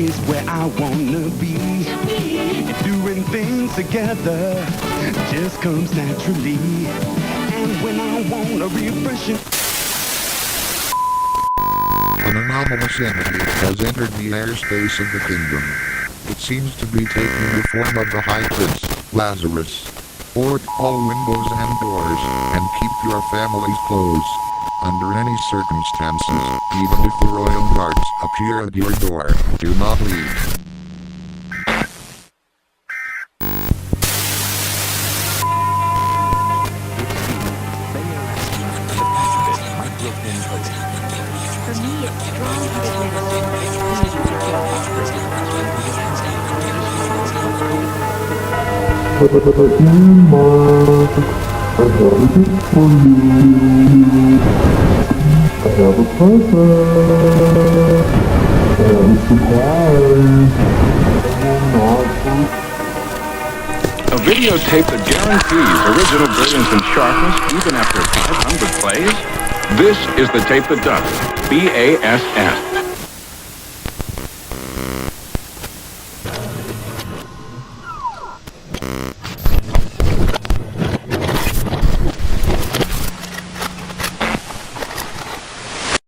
place where I wanna be. Doing things together just comes naturally. And when I want a refreshing, An anomalous entity has entered the airspace of the kingdom. It seems to be taking the form of the High Prince, Lazarus. Board all windows and doors, and keep your families closed. Under any circumstances, even if the royal guards appear at your door, do not leave. For me, it's strong-headedness. I have a gift for you. I have a present. I have a surprise. A videotape that guarantees original brilliance and sharpness even after 500 plays? This is the tape that does. EAS.